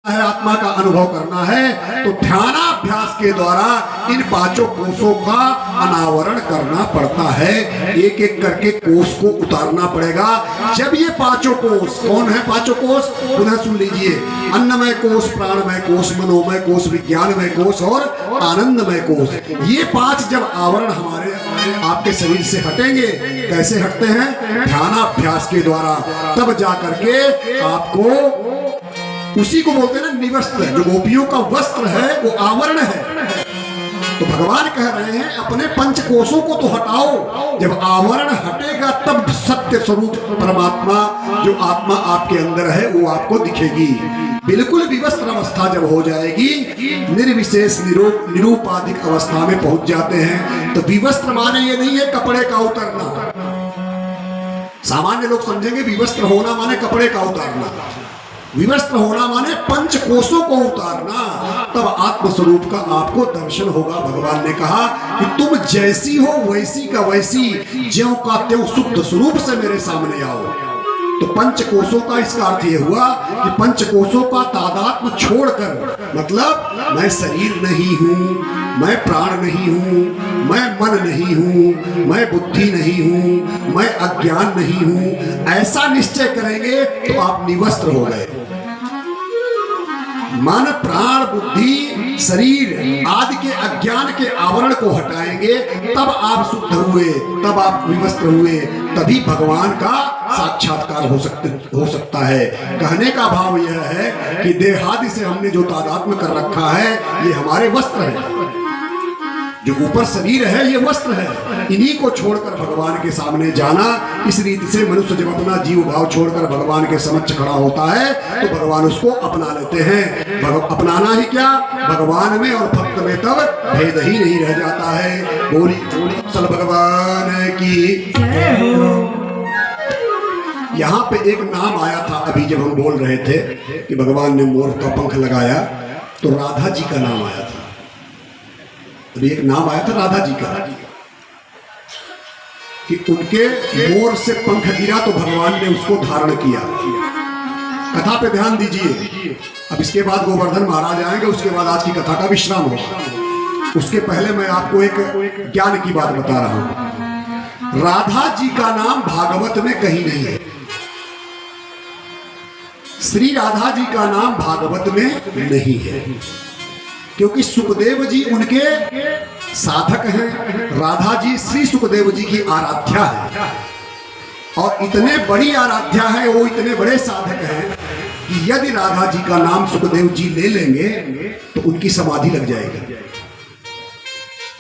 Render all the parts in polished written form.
है, आत्मा का अनुभव करना है तो ध्यानाभ्यास के द्वारा इन पांचों कोषों का अनावरण करना पड़ता है। एक एक करके कोष को उतारना पड़ेगा। जब ये पांचों कोष, कौन है पांचों कोष, पुनः सुन लीजिए, अन्नमय कोष, प्राणमय कोष, मनोमय कोष, विज्ञानमय कोष और आनंदमय कोष, ये पांच जब आवरण हमारे आपके शरीर से हटेंगे, कैसे हटते हैं, ध्यानाभ्यास के द्वारा, तब जाकर के आपको, उसी को बोलते हैं ना निवस्त्र, जो गोपियों का वस्त्र है वो आवरण है। तो भगवान कह रहे हैं अपने पंच कोशों को तो हटाओ, जब आवरण हटेगा तब सत्य स्वरूप परमात्मा जो आत्मा आपके अंदर है वो आपको दिखेगी। बिल्कुल विवस्त्र अवस्था जब हो जाएगी, निर्विशेष निरूपाधिक अवस्था में पहुंच जाते हैं। तो विवस्त्र माने ये नहीं है कपड़े का उतरना। सामान्य लोग समझेंगे विवस्त्र होना माने कपड़े का उतारना, विवस्त्र होना माने पंच कोशों को उतारना, तब आत्मस्वरूप का आपको दर्शन होगा। भगवान ने कहा कि तुम जैसी हो वैसी का वैसी, ज्यों का त्यों शुद्ध स्वरूप से मेरे सामने आओ। तो पंच कोशों का इसका अर्थ यह हुआ कि पंच कोशों का तादात्म्य छोड़कर, मतलब मैं शरीर नहीं हूँ, मैं प्राण नहीं हूँ, मैं मन नहीं हूँ, मैं बुद्धि नहीं हूँ, मैं अज्ञान नहीं हूँ, ऐसा निश्चय करेंगे तो आप निवस्त्र हो गए। मन, प्राण, बुद्धि, शरीर आदि के अज्ञान के आवरण को हटाएंगे, तब आप शुद्ध हुए, तब आप विवस्त्र हुए, तभी भगवान का साक्षात्कार हो सकता है। कहने का भाव यह है कि देहादि से हमने जो तादात्म्य कर रखा है ये हमारे वस्त्र है, जो ऊपर शरीर है ये वस्त्र है। इन्हीं को छोड़कर भगवान के सामने जाना, इस रीति से मनुष्य जब अपना जीव भाव छोड़कर भगवान के समक्ष खड़ा होता है तो भगवान उसको अपना लेते हैं। अपनाना ही क्या, भगवान में और भक्त में तब भेद ही नहीं रह जाता है। बोली सल भगवान की। यहाँ पे एक नाम आया था अभी जब हम बोल रहे थे कि भगवान ने मोर का पंख लगाया, तो राधा जी का नाम आया था। एक नाम आया था राधा जी का कि उनके मोर से पंख गिरा तो भगवान ने उसको धारण किया। कथा पे ध्यान दीजिए। अब इसके बाद गोवर्धन महाराज आएंगे, उसके बाद आज की कथा का विश्राम होगा। उसके पहले मैं आपको एक ज्ञान की बात बता रहा हूं। राधा जी का नाम भागवत में कहीं नहीं है। श्री राधा जी का नाम भागवत में नहीं है, क्योंकि सुखदेव जी उनके साधक हैं। राधा जी श्री सुखदेव जी की आराध्या है, और इतने बड़ी आराध्या है, वो इतने बड़े साधक हैं कि यदि राधा जी का नाम सुखदेव जी ले लेंगे तो उनकी समाधि लग जाएगी।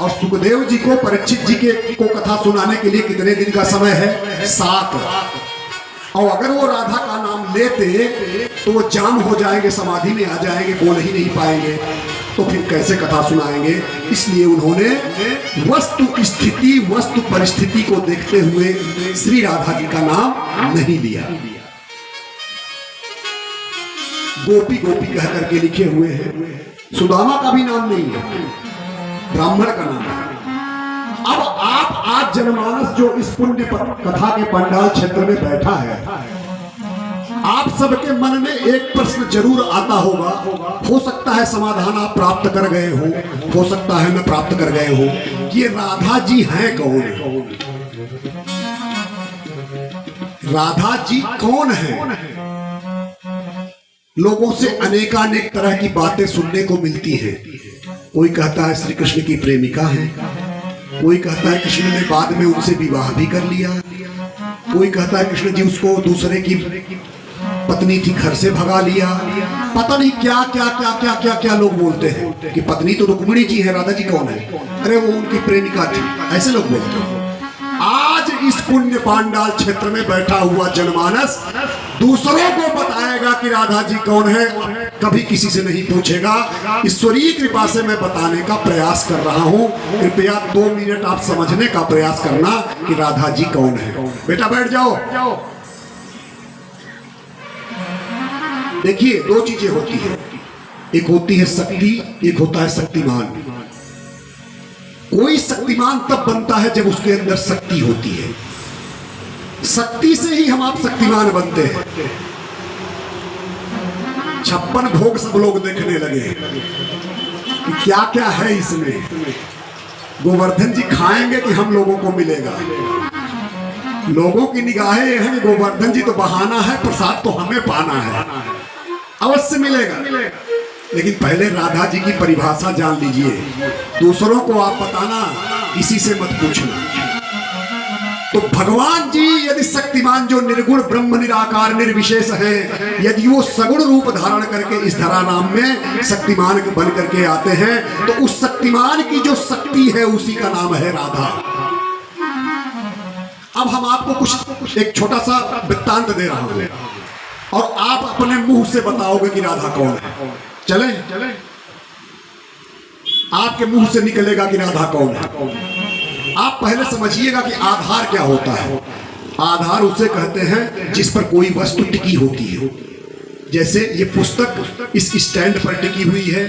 और सुखदेव जी को परीक्षित जी को कथा सुनाने के लिए कितने दिन का समय है, 7। और अगर वो राधा का नाम लेते तो वो जाम हो जाएंगे, समाधि में आ जाएंगे, बोल ही नहीं पाएंगे, तो फिर कैसे कथा सुनाएंगे। इसलिए उन्होंने वस्तु स्थिति, वस्तु परिस्थिति को देखते हुए श्री राधा जी का नाम नहीं लिया। गोपी गोपी कह करके लिखे हुए हैं। सुदामा का भी नाम नहीं है, ब्राह्मण का नाम है। अब आप आज जनमानस जो इस पुण्य कथा के पंडाल क्षेत्र में बैठा है, आप सबके मन में एक प्रश्न जरूर आता होगा। हो सकता है समाधान आप प्राप्त कर गए हो सकता है मैं प्राप्त कर गए हो, कि ये राधा जी हैं कौन? राधा जी कौन है? लोगों से अनेकानेक तरह की बातें सुनने को मिलती हैं। कोई कहता है श्री कृष्ण की प्रेमिका है, कोई कहता है कृष्ण ने बाद में उनसे विवाह भी कर लिया, कोई कहता है कृष्ण जी उसको दूसरे की पत्नी थी घर से भगा लिया। पता नहीं क्या क्या क्या क्या क्या क्या लोग बोलते हैं कि पत्नी तो रुक्मिणी जी है, राधा जी कौन है? अरे वो उनकी प्रेमिका थी, ऐसे लोग बोलते हैं। आज इस पुण्य पांडाल क्षेत्र में बैठा हुआ जनमानस दूसरों को बताएगा कि राधा जी कौन है, कभी किसी से नहीं पूछेगा। ईश्वरीय कृपा से मैं बताने का प्रयास कर रहा हूं। कृपया 2 मिनट आप समझने का प्रयास करना कि राधा जी कौन है। बेटा बैठ जाओ। देखिए, 2 चीजें होती है, एक होती है शक्ति, एक होता है शक्तिमान। कोई शक्तिमान तब बनता है जब उसके अंदर शक्ति होती है। शक्ति से ही हम आप शक्तिमान बनते हैं। 56 भोग सब लोग देखने लगे कि क्या क्या है इसमें। गोवर्धन जी खाएंगे कि हम लोगों को मिलेगा। लोगों की निगाहें ये है कि गोवर्धन जी तो बहाना है, प्रसाद तो हमें पाना है, अवश्य मिलेगा। लेकिन पहले राधा जी की परिभाषा जान लीजिए, दूसरों को आप बताना, किसी से मत पूछना। तो भगवान जी यदि शक्तिमान जो निर्गुण ब्रह्म निराकार निर्विशेष हैं, यदि वो सगुण रूप धारण करके इस धराधाम में शक्तिमान बन करके आते हैं, तो उस शक्तिमान की जो शक्ति है उसी का नाम है राधा। अब हम आपको कुछ एक छोटा सा वृत्तांत दे रहा हूं और आप अपने मुंह से बताओगे कि राधा कौन है। चले आपके मुंह से निकलेगा कि राधा कौन है। आप पहले समझिएगा कि आधार क्या होता है। आधार उसे कहते हैं जिस पर कोई वस्तु टिकी होती है। जैसे ये पुस्तक इस स्टैंड पर टिकी हुई है,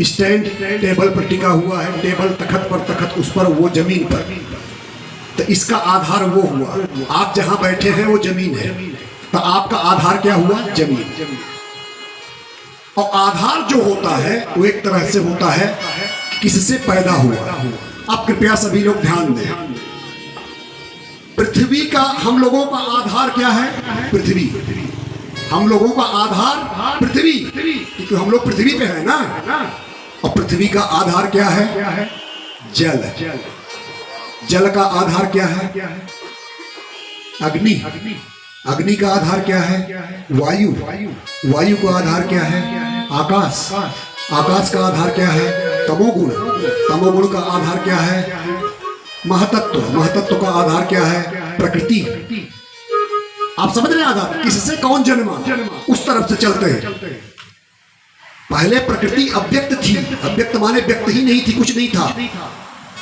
स्टैंड टेबल पर टिका हुआ है, टेबल तखत पर, तखत उस पर, वो जमीन पर, तो इसका आधार वो हुआ। आप जहां बैठे हैं वो जमीन है, तो आपका आधार क्या हुआ? जमीन। और आधार जो होता है वो एक तरह से होता है किससे पैदा हुआ। आप कृपया सभी लोग ध्यान दें, पृथ्वी का हम लोगों का आधार क्या है? पृथ्वी। हम लोगों का आधार पृथ्वी, क्योंकि हम लोग पृथ्वी पे है ना। और पृथ्वी का आधार क्या है? जल। जल का आधार क्या है? अग्नि। अग्नि का आधार क्या है? वायु। वायु का आधार क्या है? आकाश। आकाश का आधार क्या है? तमोगुण। तमोगुण का आधार क्या है? महतत्व। महतत्व का आधार क्या है? प्रकृति। आप समझ रहे हैं आधार किससे कौन जन्मा, उस तरफ से चलते हैं। पहले प्रकृति अव्यक्त थी। अव्यक्त माने व्यक्त ही नहीं थी, कुछ नहीं था।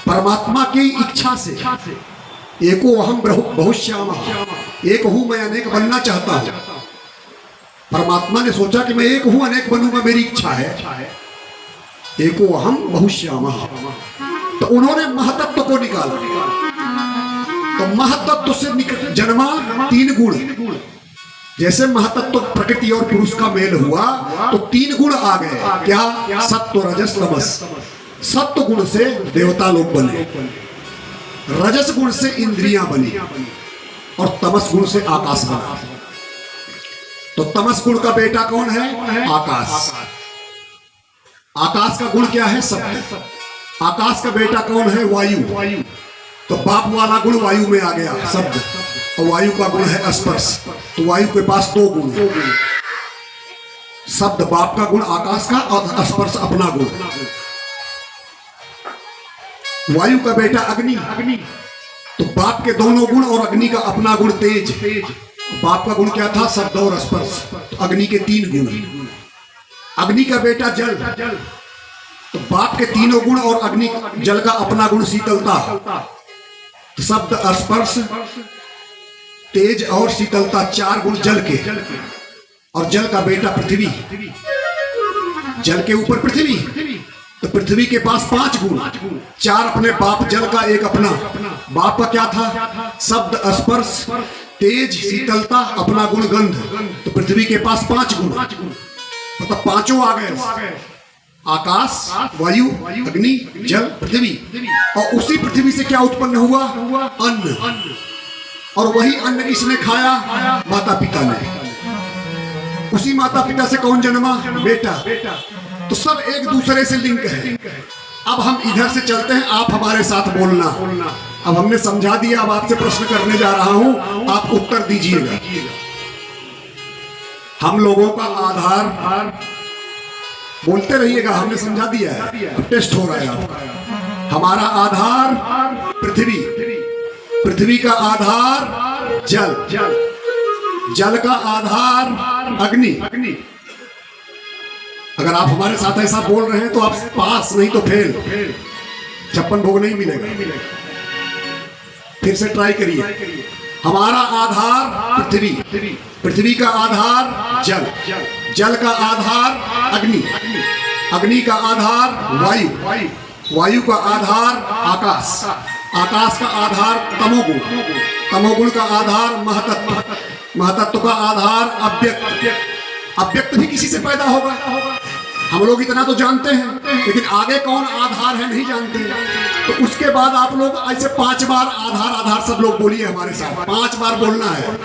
परमात्मा की इच्छा से एको अहम बहुश्याम, एक हूं मैं अनेक बनना चाहता हूं। परमात्मा ने सोचा कि मैं एक हूं अनेक बनूंगा, मेरी इच्छा है। एको अहम बहुश्याम, तो उन्होंने महतत्व को निकाला। तो महतत्व से जन्मा 3 गुण। जैसे महतत्व प्रकृति और पुरुष का मेल हुआ तो 3 गुण आ गए। क्या? सत्व, रजस, तमस। सत्व गुण से देवता लोग बने, रजस गुण से इंद्रियां बनी और तमस गुण से आकाश बना। तो तमस गुण का बेटा कौन है? आकाश। आकाश का गुण क्या है? शब्द। आकाश का बेटा कौन है? वायु। तो बाप वाला गुण वायु में आ गया, शब्द। और वायु का गुण है स्पर्श। तो वायु के पास 2 गुण, शब्द बाप का गुण आकाश का और स्पर्श अपना गुण। वायु का बेटा अग्नि। तो बाप के दोनों गुण और अग्नि का अपना गुण तेज। बाप का गुण क्या था? शब्द और स्पर्श। तो अग्नि के 3 गुण। अग्नि का बेटा जल। तो बाप के तीनों गुण और अग्नि जल का अपना गुण शीतलता। तो शब्द, स्पर्श, तेज और शीतलता 4 गुण जल के। और जल का बेटा पृथ्वी। जल के ऊपर पृथ्वी। तो पृथ्वी के पास 5 गुण, 4 अपने बाप जल का, 1 अपना। बाप का क्या था? शब्द, स्पर्श, तेज, शीतलता, अपना गुण गंध। तो पृथ्वी के पास 5 गुण, मतलब 5 आ गए। आकाश, वायु, अग्नि, जल, पृथ्वी। और उसी पृथ्वी से क्या उत्पन्न हुआ? अन्न। और वही अन्न किसने खाया? माता पिता ने। उसी माता पिता से कौन जन्मा? बेटा। तो सब एक दूसरे से लिंक है। अब हम इधर से चलते हैं, आप हमारे साथ बोलना। अब हमने समझा दिया, अब आपसे प्रश्न करने जा रहा हूं, आप उत्तर दीजिएगा। हम लोगों का आधार, बोलते रहिएगा, हमने समझा दिया है, टेस्ट हो रहा है आपका। हमारा आधार पृथ्वी। पृथ्वी का आधार जल। जल का आधार अग्नि। अगर आप हमारे साथ ऐसा बोल रहे हैं तो आप पास, नहीं तो फेल। 56 भोग नहीं मिलेगा। फिर से ट्राई करिए। हमारा आधार पृथ्वी। पृथ्वी का आधार जल। जल का आधार अग्नि। अग्नि का आधार वायु। वायु का आधार आकाश। आकाश का आधार तमोगुण। तमोगुण का आधार महतत्व। महतत्व का आधार अव्यक्त। अव्यक्त भी किसी से पैदा होगा। हम लोग इतना तो जानते हैं, लेकिन आगे कौन आधार है नहीं जानते। तो उसके बाद आप लोग ऐसे 5 बार आधार आधार सब लोग बोलिए हमारे साथ, 5 बार बोलना है,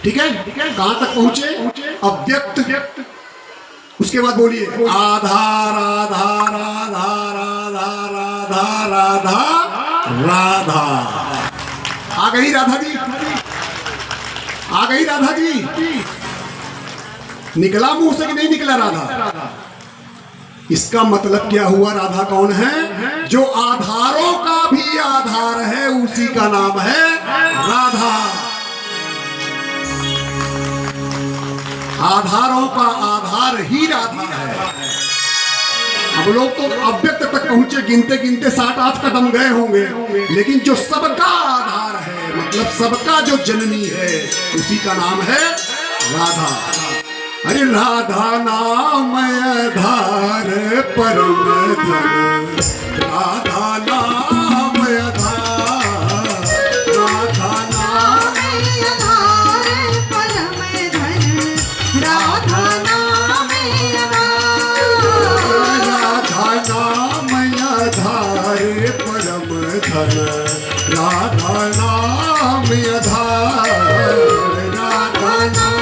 ठीक है? कहां तक पहुंचे? अव्यक्त। उसके बाद बोलिए आधार आधार आधार आधार आधार आधार राधा। आ गई राधा जी, आ गई राधा जी। निकला मुंह से कि नहीं निकला राधा? इसका मतलब क्या हुआ? राधा कौन है? जो आधारों का भी आधार है, उसी का नाम है राधा। आधारों का आधार ही राधा है। हम लोग तो अव्यक्त तक पहुंचे, गिनते गिनते 7-8 कदम गए होंगे, लेकिन जो सबका आधार है, मतलब सबका जो जननी है, उसी का नाम है राधा। अरे राधा नाम आधार परम धन, राधा नाम आधार, राधा नाम आधार परम धन, राधा नाम आधार, राधा नाम आधार परम धन, राधा नाम आधार, राधा नाम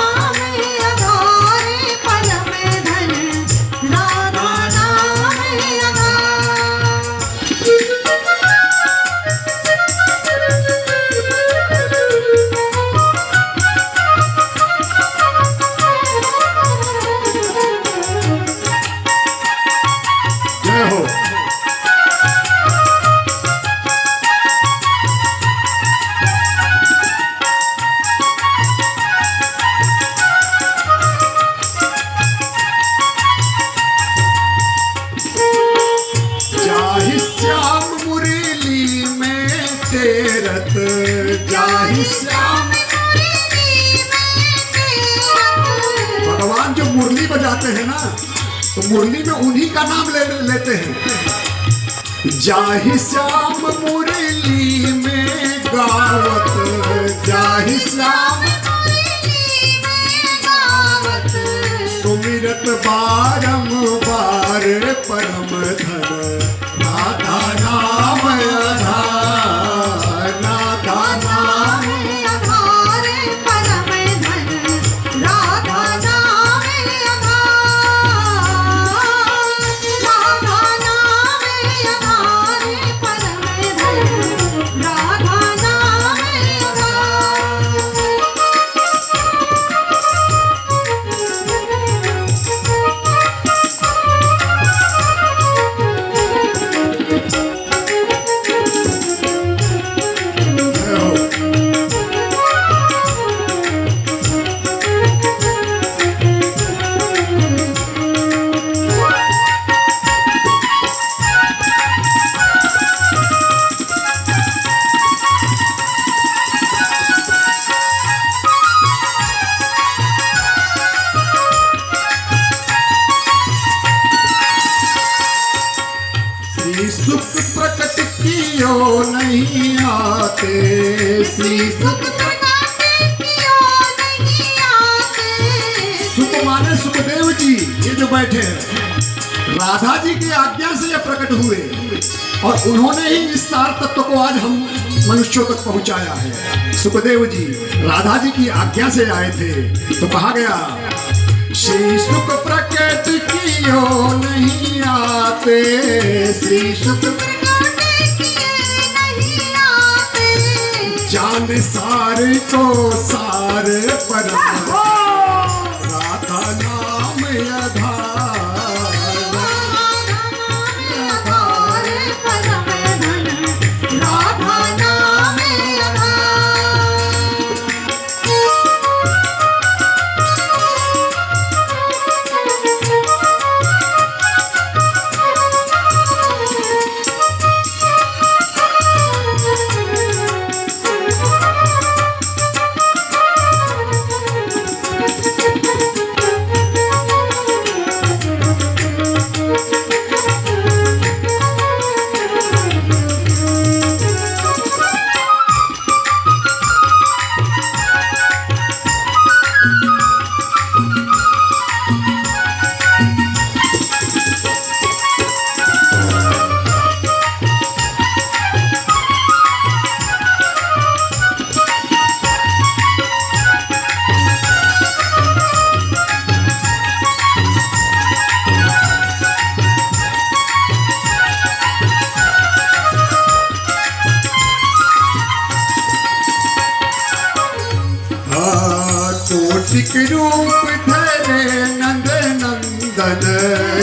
भगवान जो मुरली बजाते हैं ना, तो मुरली में उन्हीं का नाम लेते हैं। जाहि श्याम मुरली में गावत, जाहि श्याम मुरली में गावत, सुमिरत बारंबार परम धन, राधा नाम आधार, राधा नाम आधार परम धन, राधा नाम आधार, राधा नाम आधार परम धन, राधा नाम सुख प्रकट कियो नहीं आते, श्री सुख प्रकट कियो नहीं आते। सुख माने सुखदेव जी, ये जो बैठे हैं, राधा जी की आज्ञा से ये प्रकट हुए, और उन्होंने ही इस सार तत्व को आज हम मनुष्यों तक पहुंचाया है। सुखदेव जी राधा जी की आज्ञा से आए थे, तो कहा गया श्री सुख प्रकट कियो नहीं आते, श्री सुख प्रकट किए नहीं आते। जान सार को सार परम, राधा नाम आधार, आधार परम धन, राधा नाम आधार।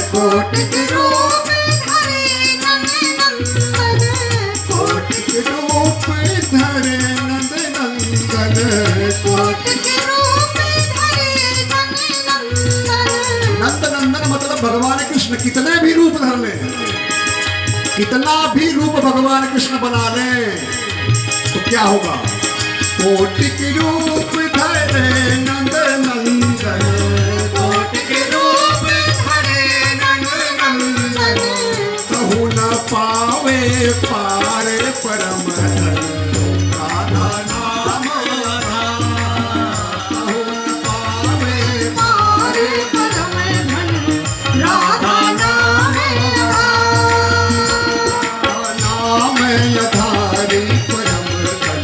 कोटिक रूप धरे नंद नंदन, कोटिक रूप धरे नंद नंदन, कोटिक रूप धरे नंद नंदन। नंद नंदन मतलब भगवान कृष्ण कितने भी रूप धर ले, कितना भी रूप भगवान कृष्ण बना ले तो क्या होगा? कोटिक रूप धरे नंद नंदन, कोटिक रूप धरे नंद नंदन, कहू न पावे पार परम धन, राधा नाम आधार। कहू न पावे पार परम धन, राधा नाम नाम यधारी परम धन,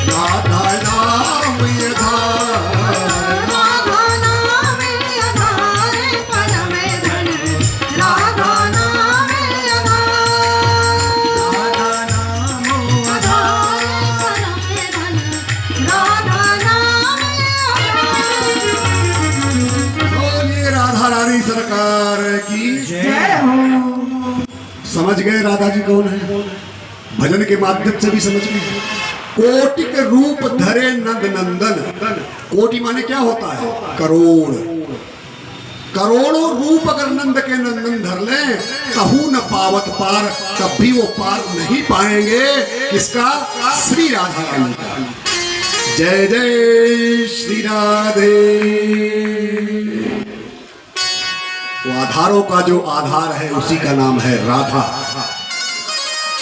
राधा नाम यधार। राधा नाम आधार परम धन, राधा नाम आधार परम धन, राधा नाम बोलिए राधा रानी सरकार की जय हो। समझ गए राधा जी कौन है? भजन के माध्यम से भी समझ गए। कोटिक रूप धरे नंद नंदन, कोटि माने क्या होता है? करोड़। करोड़ों रूप अगर नंद के नंदन धर ले, कहू न पावत पार, कभी वो पार नहीं पाएंगे किसका? श्री राधा रानी का। जय जय श्री राधे। वो आधारों का जो आधार है उसी का नाम है राधा।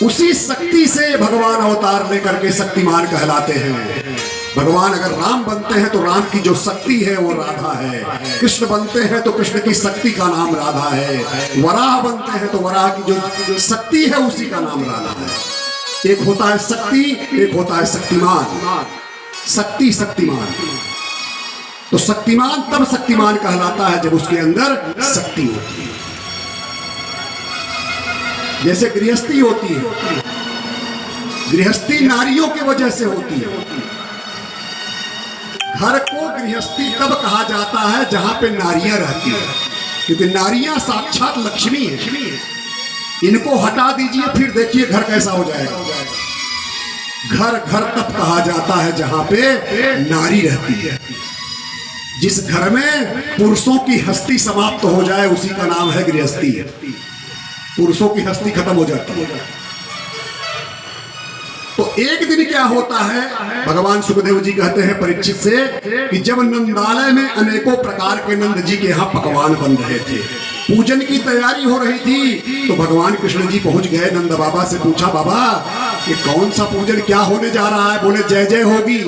उसी शक्ति से भगवान अवतार लेकर के शक्तिमान कहलाते हैं। भगवान अगर राम बनते हैं तो राम की जो शक्ति है वो राधा है। कृष्ण बनते हैं तो कृष्ण की शक्ति का नाम राधा है। वराह बनते हैं तो वराह की जो शक्ति है उसी का नाम राधा है। एक होता है शक्ति, एक होता है शक्तिमान। शक्ति शक्तिमान, तो शक्तिमान तब शक्तिमान कहलाता है जब उसके अंदर शक्ति होती है। जैसे गृहस्थी होती है, गृहस्थी नारियों की वजह से होती है। घर को गृहस्थी तब कहा जाता है जहां पे नारियां रहती है, क्योंकि नारियां साक्षात लक्ष्मी है। इनको हटा दीजिए फिर देखिए घर कैसा हो जाएगा। घर घर तब कहा जाता है जहां पे नारी रहती है। जिस घर में पुरुषों की हस्ती समाप्त हो जाए उसी का नाम है गृहस्थी। पुरुषों की हस्ती खत्म हो जाती है। तो एक दिन क्या होता है, भगवान सुखदेव जी कहते हैं परीक्षित से कि जब नंदालय में अनेकों प्रकार के नंद जी के यहाँ पकवान बन रहे थे, पूजन की तैयारी हो रही थी, तो भगवान कृष्ण जी पहुंच गए। नंद बाबा से पूछा, बाबा ये कौन सा पूजन क्या होने जा रहा है? बोले जय जय होगी।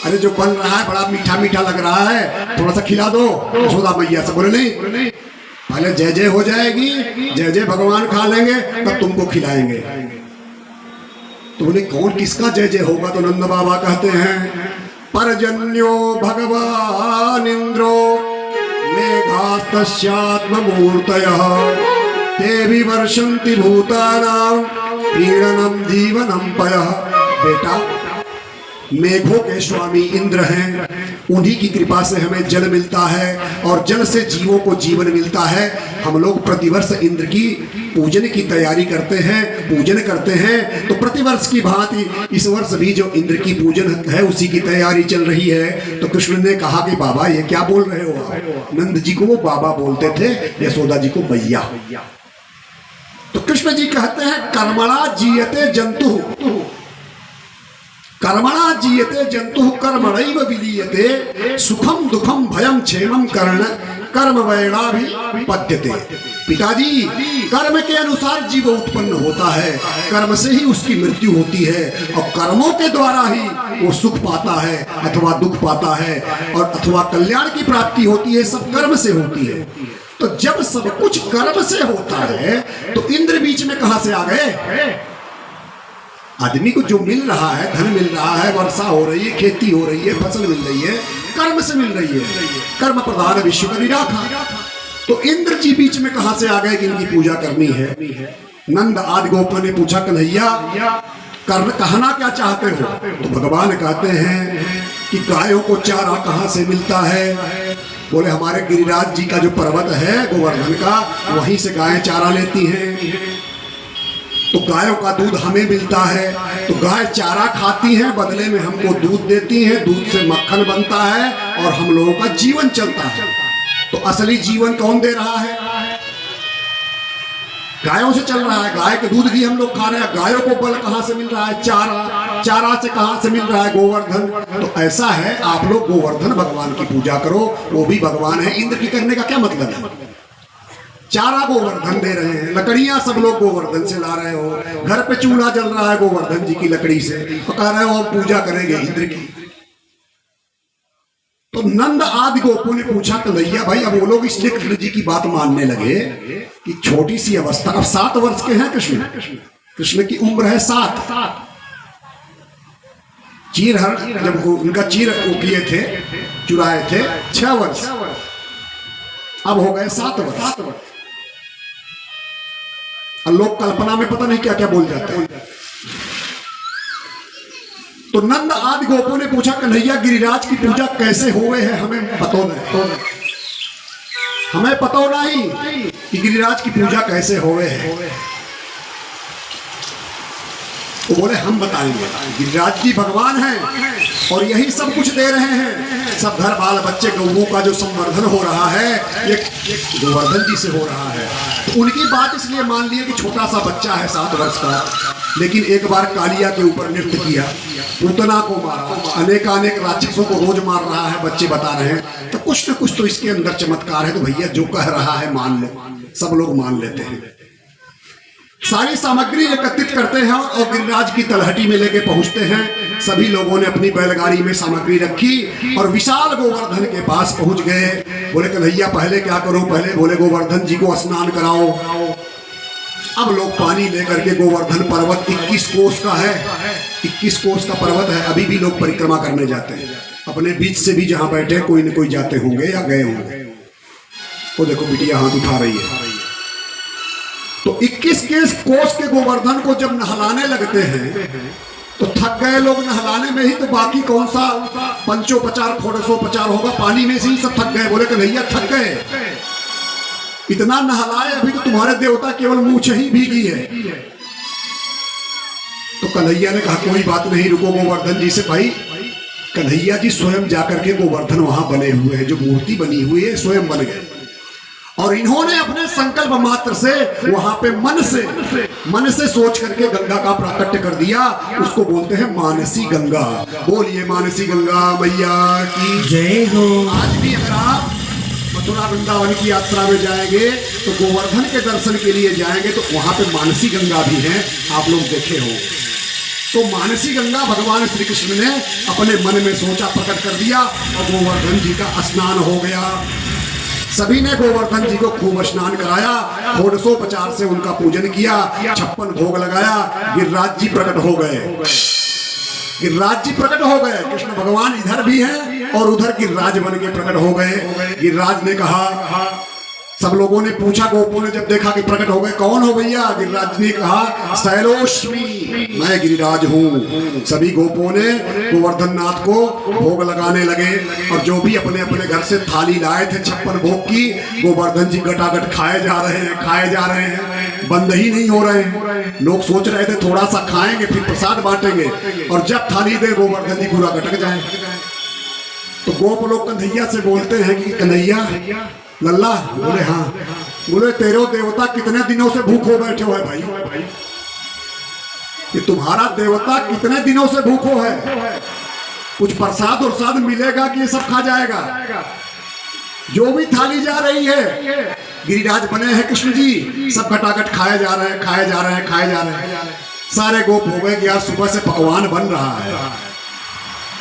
अरे जो बन रहा है बड़ा मीठा मीठा लग रहा है, थोड़ा सा खिला दो यशोदा मैया से। बोले नहीं, पहले जय जय हो जाएगी, जय जय भगवान खा लेंगे तब तुमको खिलाएंगे। तो बोले कौन किसका जय जय होगा? तो नंद बाबा कहते हैं, परजन्यो भगवान इंद्रो मेघास्तस्यात्ममूर्तयः ते वर्षन्ति भूतानां पीडनम जीवनम पयः। बेटा, मेघों के स्वामी इंद्र हैं, उन्हीं की कृपा से हमें जल मिलता है और जल से जीवों को जीवन मिलता है। हम लोग प्रतिवर्ष इंद्र की पूजन की तैयारी करते हैं, पूजन करते हैं। तो प्रतिवर्ष की भांति इस वर्ष भी जो इंद्र की पूजन है उसी की तैयारी चल रही है। तो कृष्ण ने कहा कि बाबा ये क्या बोल रहे हो आप? नंद जी को वो बाबा बोलते थे, यशोदा जी को मैया। तो कृष्ण जी कहते हैं, कर्मणा जीयते जंतु, कर्मणा जीयते जंतु कर्मणैव विलीयते, सुखम दुखम भयम क्षेमम कर्म वैराभिपद्यते। पिताजी, कर्म के अनुसार जीव उत्पन्न होता है, कर्म से ही उसकी मृत्यु होती है और कर्मों के द्वारा ही वो सुख पाता है अथवा दुख पाता है और अथवा कल्याण की प्राप्ति होती है। सब कर्म से होती है। तो जब सब कुछ कर्म से होता है तो इंद्र बीच में कहां से आ गए? आदमी को जो मिल रहा है, धन मिल रहा है, वर्षा हो रही है, खेती हो रही है, फसल मिल रही है, कर्म से मिल रही है। कर्म प्रधान विश्व का निराखा। तो इंद्र जी बीच में कहां से आ गए कि इनकी पूजा करनी है? नंद आदि गोपा ने पूछा, कन्हैया कहना क्या चाहते हो? तो भगवान कहते हैं कि गायों को चारा कहां से मिलता है, बोले हमारे गिरिराज जी का जो पर्वत है गोवर्धन का, वहीं से गायें चारा लेती हैं, तो गायों का दूध हमें मिलता है, तो गाय चारा खाती हैं, बदले में हमको दूध देती हैं, दूध से मक्खन बनता है और हम लोगों का जीवन चलता है। तो असली जीवन कौन दे रहा है? गायों से चल रहा है, गाय के दूध भी हम लोग खा रहे हैं। गायों को बल कहाँ से मिल रहा है? चारा। चारा से कहाँ से मिल रहा है? गोवर्धन। तो ऐसा है, आप लोग गोवर्धन भगवान की पूजा करो, वो भी भगवान है। इंद्र की करने का क्या मतलब है? चारा गोवर्धन दे रहे हैं, लकड़ियां सब लोग गोवर्धन से ला रहे हो, घर पे चूल्हा जल रहा है गोवर्धन जी की लकड़ी से, तो कह रहे हो हम पूजा करेंगे इंद्र की। तो नंद आदि गोपों ने पूछा कन्हैया भाई, अब वो लोग इसलिए कृष्ण जी की बात मानने लगे कि छोटी सी अवस्था, अब 7 वर्ष के हैं कृष्ण, कृष्ण की उम्र है 7। चीर हर जब उनका चीर वो किए थे, चुराए थे 6 वर्ष, अब हो गए 7 वर्ष। और लोग कल्पना में पता नहीं क्या क्या बोल जाते हैं। तो नंद आदि गोपों ने पूछा कन्हैया गिरिराज की पूजा कैसे हुए है, हमें पता नहीं, हमें पता नहीं कि गिरिराज की पूजा कैसे हुए है। तो बोले हम बताएंगे, गिरिराज जी भगवान हैं और यही सब कुछ दे रहे हैं, सब घर बाल बच्चे गौओं का जो संवर्धन हो रहा है ये गोवर्धन जी से हो रहा है। तो उनकी बात इसलिए मान लिए कि छोटा सा बच्चा है 7 वर्ष का, लेकिन एक बार कालिया के ऊपर नृत्य किया, पूतना को मारा, अनेकानेक राक्षसों को रोज मार रहा है, बच्चे बता रहे हैं, तो कुछ न कुछ तो इसके अंदर चमत्कार है। तो भैया जो कह रहा है मान लो, सब लोग मान लेते हैं। सारी सामग्री एकत्रित करते हैं और गिरिराज की तलहटी में लेके पहुंचते हैं। सभी लोगों ने अपनी बैलगाड़ी में सामग्री रखी और विशाल गोवर्धन के पास पहुंच गए। बोले कन्हैया पहले क्या करो? पहले बोले गोवर्धन जी को स्नान कराओ। अब लोग पानी लेकर के गोवर्धन पर्वत 21 कोस का है, 21 कोस का पर्वत है, अभी भी लोग परिक्रमा करने जाते हैं। अपने बीच से भी जहां बैठे कोई न कोई जाते होंगे या गए होंगे। वो देखो बिटिया हाथ उठा रही है। तो 21 कोस के गोवर्धन को जब नहलाने लगते हैं तो थक गए लोग नहलाने में ही, तो बाकी कौन सा पंचोपचार खोड़सोपचार होगा, पानी में से ही सब थक गए। बोले कन्हैया थक गए, इतना नहलाए, अभी तो तुम्हारे देवता केवल मूंछ ही भीगी है। तो कन्हैया ने कहा कोई बात नहीं, रुको गोवर्धन जी से। भाई कन्हैया जी स्वयं जाकर के गोवर्धन वहां बने हुए हैं, जो मूर्ति बनी हुई है स्वयं बन गए, और इन्होंने अपने संकल्प मात्र से वहां पे मन से सोच करके गंगा का प्राकट्य कर दिया। उसको बोलते हैं मानसी गंगा। बोलिए मानसी गंगा मैया की जय हो। आज भी अगर आप मथुरा वृंदावन की यात्रा में जाएंगे तो गोवर्धन के दर्शन के लिए जाएंगे तो वहां पे मानसी गंगा भी है, आप लोग देखे हो। तो मानसी गंगा भगवान श्री कृष्ण ने अपने मन में सोचा, प्रकट कर दिया और गोवर्धन जी का स्नान हो गया। सभी ने गोवर्धन जी को खूब स्नान कराया, षोडशोपचार से उनका पूजन किया, 56 भोग लगाया। गिरिराज जी प्रकट हो गए, गिरिराज जी प्रकट हो गए। कृष्ण भगवान इधर भी हैं और उधर गिरिराज बन के प्रकट हो गए। गिरिराज ने कहा, सब लोगों ने पूछा, गोपों ने जब देखा कि प्रकट हो गए, कौन हो भैया? गिरिराज ने कहा शैलोष्मी, मैं गिरिराज हूँ। सभी गोपों ने गोवर्धन नाथ को भोग लगाने लगे और जो भी अपने अपने घर से थाली लाए थे 56 भोग की, गोवर्धन जी गटागट खाए जा रहे हैं, बंद ही नहीं हो रहे हैं। लोग सोच रहे थे थोड़ा सा खाएंगे फिर प्रसाद बांटेंगे, और जब थाली दे गोवर्धन जी पूरा गटक जाए। तो गोप लोग कन्हैया से बोलते हैं कि कन्हैया लल्ला, बोले हाँ। बोले तेरे देवता कितने दिनों से भूखो बैठे हो है भाई, ये तुम्हारा देवता कितने दिनों से भूखो है, कुछ प्रसाद और साध मिलेगा कि ये सब खा जाएगा? जो भी थाली जा रही है, गिरिराज बने हैं कृष्ण जी, सब घटाघट खाए जा रहे हैं। सारे गोप हो गए कि यार सुबह से पकवान बन रहा है,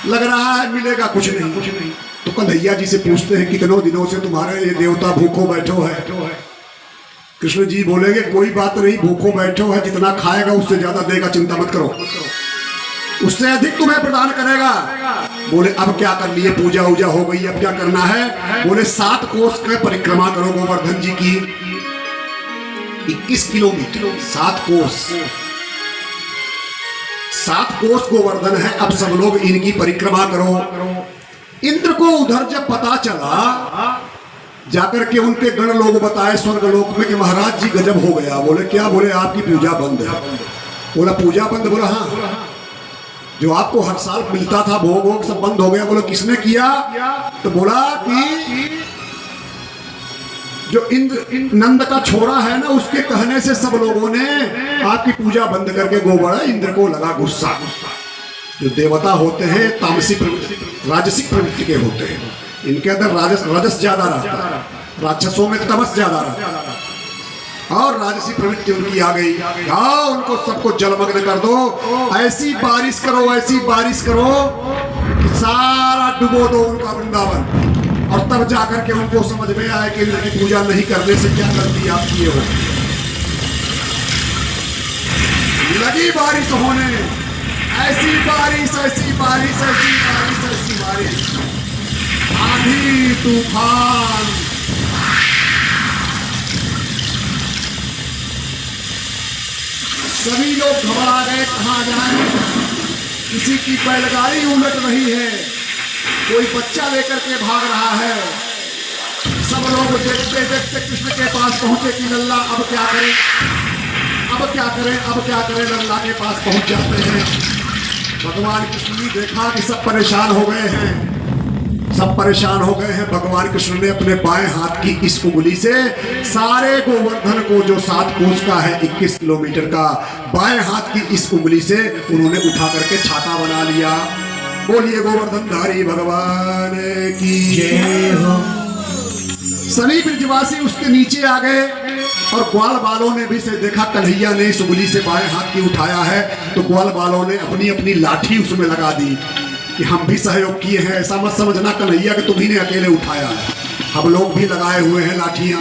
लग रहा है मिलेगा कुछ नहीं। तो कन्हैया जी से पूछते हैं कितनों दिनों से तुम्हारे ये देवता भूखो बैठो है? कृष्ण जी बोलेंगे कोई बात नहीं, भूखो बैठो है, जितना खाएगा उससे ज्यादा देगा, चिंता मत करो, उससे अधिक तुम्हें प्रदान करेगा। बोले अब क्या कर लिए, पूजा उजा हो गई, अब क्या करना है? बोले 7 कोस के परिक्रमा करो गोवर्धन जी की, 21 किलोमीटर, 7 कोस, 7 कोस गोवर्धन है। अब सब लोग इनकी परिक्रमा करो। इंद्र को उधर जब पता चला जाकर के उनके गण लोग बताए स्वर्ग लोक में कि महाराज जी गजब हो गया। बोले क्या? बोले आपकी पूजा बंद है। बोला पूजा बंद? बोला हाँ, जो आपको हर साल मिलता था भोग वोग सब बंद हो गया। बोले किसने किया? तो बोला कि जो इंद्र नंद का छोरा है ना, उसके कहने से सब लोगों ने आपकी पूजा बंद करके गोबड़ा। इंद्र को लगा गुस्सा। जो देवता होते हैं तामसी राजसिक प्रवृत्ति के होते हैं, इनके अंदर रजस ज्यादा रहता है, राक्षसों में तमस ज्यादा रहता है, और राजसी प्रवृत्ति उनकी आ गई। जाओ उनको सबको जलमग्न कर दो, ऐसी बारिश करो, ऐसी बारिश करो कि सारा डुबो दो उनका वृंदावन। और तब जाकर के उनको समझ में आए कि इनकी पूजा नहीं करने से क्या गलती आप किए हो। लगी बारिश होने, ऐसी बारिश, ऐसी बारिश, ऐसी बारिश, ऐसी बारिश, आंधी तूफान। सभी लोग घबरा गए, कहाँ जाएं। किसी की बैलगाड़ी उलट रही है, कोई बच्चा लेकर के भाग रहा है। सब लोग देखते देखते कृष्ण के पास पहुंचे कि लल्ला अब क्या करें, अब क्या करें, अब क्या करें। लल्ला के पास पहुंच जाते हैं। भगवान कृष्ण ने देखा कि सब परेशान हो गए हैं, सब परेशान हो गए हैं। भगवान कृष्ण ने अपने बाएं हाथ की इस उंगली से सारे गोवर्धन को, जो 7 कोस का है, 21 किलोमीटर का, बाएं हाथ की इस उंगली से उन्होंने उठा करके छाता बना लिया। बोलिए गोवर्धनधारी भगवान की जय हो। सभी ब्रजवासी उसके नीचे आ गए और ग्वाल बालों ने भी से देखा कन्हैया ने इस उंगली से बाएं हाथ की उठाया है, तो ग्वाल बालों ने अपनी अपनी लाठी उसमें लगा दी कि हम भी सहयोग किए हैं। ऐसा मत समझना कन्हैया कि तुम्ही ने अकेले उठाया है, हम लोग भी लगाए हुए हैं लाठियां।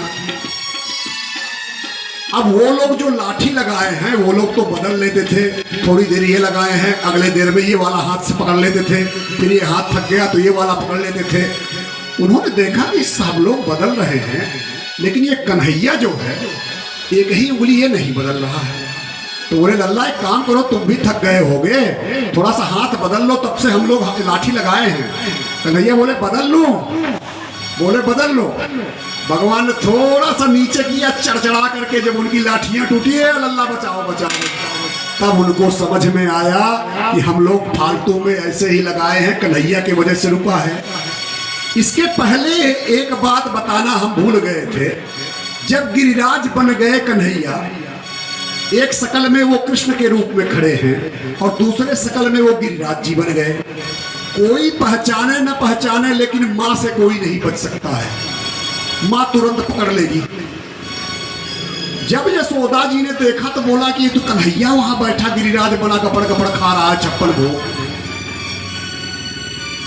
अब वो लोग जो लाठी लगाए हैं वो लोग तो बदल लेते थे, थोड़ी देर ये लगाए हैं, अगले देर में ये वाला हाथ से पकड़ लेते थे, फिर ये हाथ थक गया तो ये वाला पकड़ लेते थे। उन्होंने देखा कि सब लोग बदल रहे हैं, लेकिन ये कन्हैया जो है एक ही उंगली ये नहीं बदल रहा है। तो बोले लल्ला एक काम करो, तुम भी थक गए होगे, थोड़ा सा हाथ बदल लो, तब से हम लोग लाठी लगाए हैं। कन्हैया बोले बदल लो, बोले बदल लो। भगवान ने थोड़ा सा नीचे किया, चढ़चढ़ा करके जब उनकी लाठियां टूटी है, लल्ला बचाओ बचाओ, तब उनको समझ में आया कि हम लोग फालतू में ऐसे ही लगाए हैं, कन्हैया की वजह से रुका है। इसके पहले एक बात बताना हम भूल गए थे। जब गिरिराज बन गए कन्हैया, एक शकल में वो कृष्ण के रूप में खड़े हैं और दूसरे शकल में वो गिरिराज जी बन गए। कोई पहचाने न पहचाने, लेकिन मां से कोई नहीं बच सकता है, मां तुरंत पकड़ लेगी। जब यशोदा जी ने देखा तो बोला कि ये तो कन्हैया वहां बैठा गिरिराज बना, कपड़ कपड़ खा रहा है, छप्पन भोग।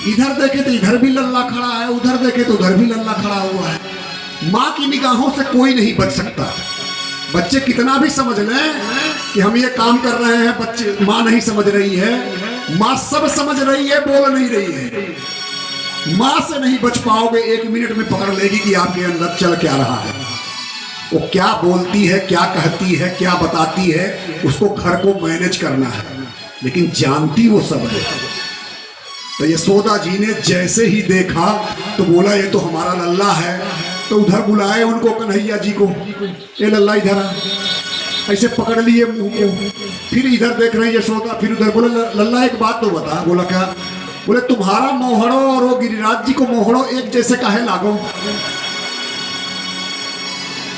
इधर देखे तो इधर भी लल्ला खड़ा है, उधर देखे तो उधर भी लल्ला खड़ा हुआ है। मां की निगाहों से कोई नहीं बच सकता। बच्चे कितना भी समझ लें कि हम ये काम कर रहे हैं, बच्चे मां नहीं समझ रही है, मां सब समझ रही है, बोल नहीं रही है। मां से नहीं बच पाओगे, 1 मिनट में पकड़ लेगी कि आपके अंदर चल क्या रहा है, वो क्या बोलती है, क्या कहती है, क्या बताती है, उसको घर को मैनेज करना है, लेकिन जानती वो सब है। तो यशोदा जी ने जैसे ही देखा तो बोला ये तो हमारा लल्ला है, तो उधर बुलाए उनको कन्हैया जी को, ये लल्ला इधर आ, ऐसे पकड़ लिए मुंह को, फिर इधर देख रहे यशोदा, फिर उधर। बोले लल्ला एक बात तो बता। बोला क्या? बोले तुम्हारा मोहड़ो और वो गिरिराज जी को मोहड़ो एक जैसे काहे लागो।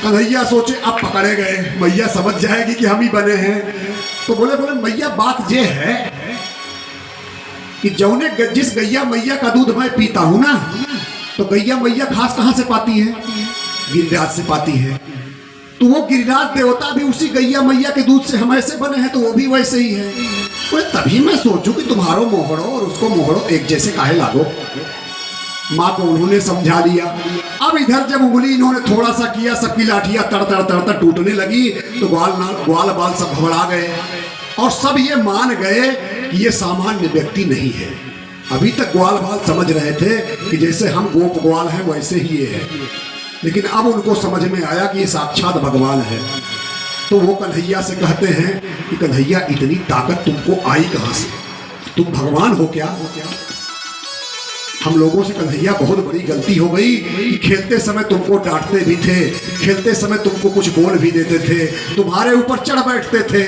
कन्हैया सोचे अब पकड़े गए, मैया समझ जाएगी कि हम ही बने हैं। तो बोले मैया बात ये है कि जौने जिस गैया मैया का दूध मैं पीता हूं ना, तो गैया मैया घास कहां से पाती है? गिरिराज से पाती है। तो वो गिरिराज देवता भी उसी गैया मैया के दूध से हम ऐसे बने हैं, तो वो भी वैसे ही है। तो तभी मैं सोचूं कि तुम्हारो मोहड़ो और उसको मोहड़ो एक जैसे काहे लागो। माँ को उन्होंने समझा लिया। अब इधर जब उंगली इन्होंने थोड़ा सा किया, सबकी लाठियां तड़ तड़ तड़ तड़ टूटने लगी, तो ग्वाल बाल सब घबरा गए और सब ये मान गए कि ये सामान्य व्यक्ति नहीं है। अभी तक ग्वाल बाल समझ रहे थे कि जैसे हम गोप ग्वाल हैं वैसे ही ये है, लेकिन अब उनको समझ में आया कि ये साक्षात भगवान है। तो वो कन्हैया से कहते हैं कि कन्हैया इतनी ताकत तुमको आई कहां से? तुम भगवान हो क्या? हम लोगों से कन्हैया बहुत बड़ी गलती हो गई कि खेलते समय तुमको डांटते भी थे, खेलते समय तुमको कुछ बोल भी देते थे, तुम्हारे ऊपर चढ़ बैठते थे,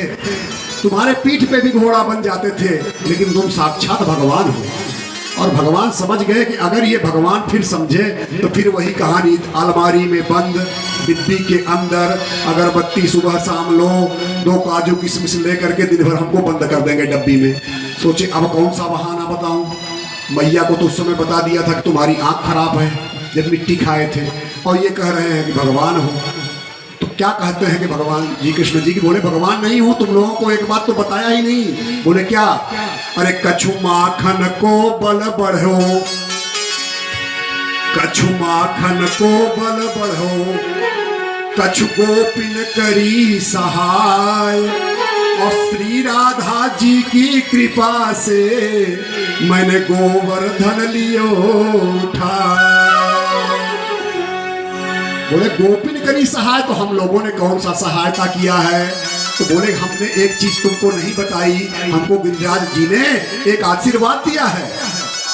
तुम्हारे पीठ पे भी घोड़ा बन जाते थे, लेकिन तुम साक्षात भगवान हो। और भगवान समझ गए कि अगर ये भगवान फिर समझे तो फिर वही कहानी, अलमारी में बंद, डिब्बी के अंदर अगरबत्ती सुबह शाम लो, 2 काजू किशमिश लेकर के दिन भर हमको बंद कर देंगे डब्बी में। सोचे अब कौन सा बहाना बताऊं। मैया को तो उस समय बता दिया था कि तुम्हारी आंख खराब है जब मिट्टी खाए थे, और ये कह रहे हैं कि भगवान हो। तो क्या कहते हैं कि भगवान जी कृष्ण जी की बोले भगवान नहीं हो, तुम लोगों को एक बात तो बताया ही नहीं। बोले क्या? अरे कछु माखन को बल बढ़ो, कछु माखन को बल बढ़ो, कछु गोपिन करी सहाय, और श्री राधा जी की कृपा से मैंने गोवर्धन लियो उठा। बोले गोपिन करी सहाय, तो हम लोगों ने कौन सा सहायता किया है? तो बोले हमने एक चीज तुमको नहीं बताई, हमको गिरिराज जी ने एक आशीर्वाद दिया है।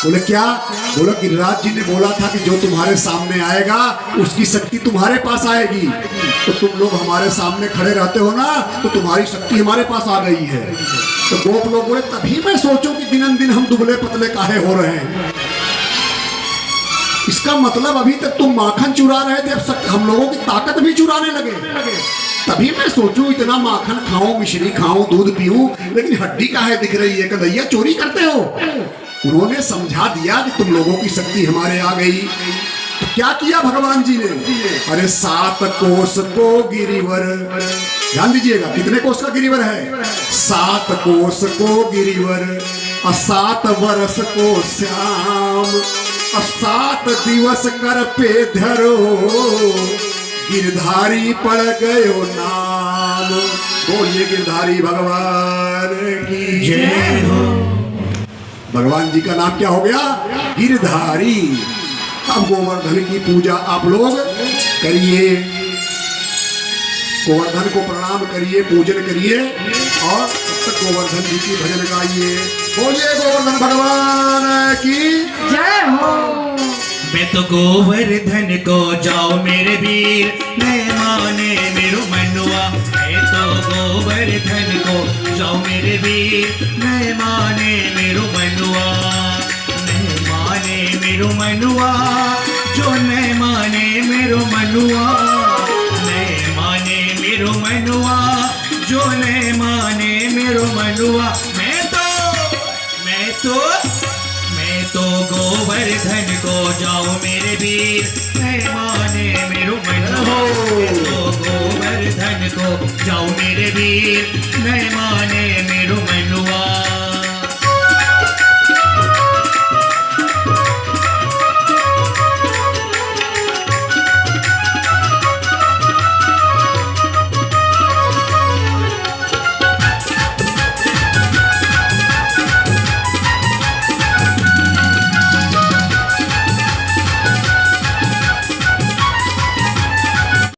बोले क्या? बोले गिरिराज जी ने बोला था कि जो तुम्हारे सामने आएगा उसकी शक्ति तुम्हारे पास आएगी। तो तुम लोग हमारे सामने खड़े रहते हो ना, तो तुम्हारी शक्ति हमारे पास आ गई है। तो गोप लोग बोले तभी मैं सोचूं कि दिन दिन हम दुबले पतले काहे हो रहे हैं। इसका मतलब अभी तक तुम माखन चुरा रहे थे, अब हम लोगों की ताकत भी चुराने लगे। तभी मैं सोचूं इतना माखन खाऊं, मिश्री खाऊं, दूध पीऊं, लेकिन हड्डी काहे दिख रही है? कन्हैया चोरी करते हो। उन्होंने समझा दिया कि तुम लोगों की शक्ति हमारे आ गई। तो क्या किया भगवान जी ने? अरे 7 कोस को गिरिवर, ध्यान दीजिएगा कितने कोस का गिरिवर है? 7 कोस को गिरिवर, 7 वर्ष को श्याम, 7 दिवस कर पे धरो, गिरधारी पड़ गयो नाम। बोलिए गिरधारी भगवान की जय हो। भगवान जी का नाम क्या हो गया? गिरधारी। अब गोवर्धन की पूजा आप लोग करिए, गोवर्धन को प्रणाम करिए, पूजन करिए, और तब तक गोवर्धन जी की भजन गाइए। बोलिए गोवर्धन भगवान की जय हो। मैं तो गोवर्धन को जाओ मेरे वीर, मैं माने मेरो मनुआ। मैं तो गोवर्धन को जाओ मेरे वीर, मैं माने मेरो मनुआ। मैं माने मेरो मनुआ, जो न माने मेरो मनुआ। मैं माने मेरो मनुआ, जो न माने मेरो मनुआ। मैं तो गोवर्धन को जाओ मेरे वीर, मैं माने मेरो मनुआ। मैं तो गोवर्धन को जाओ मेरे वीर, मैं माने मेरो मनुआ।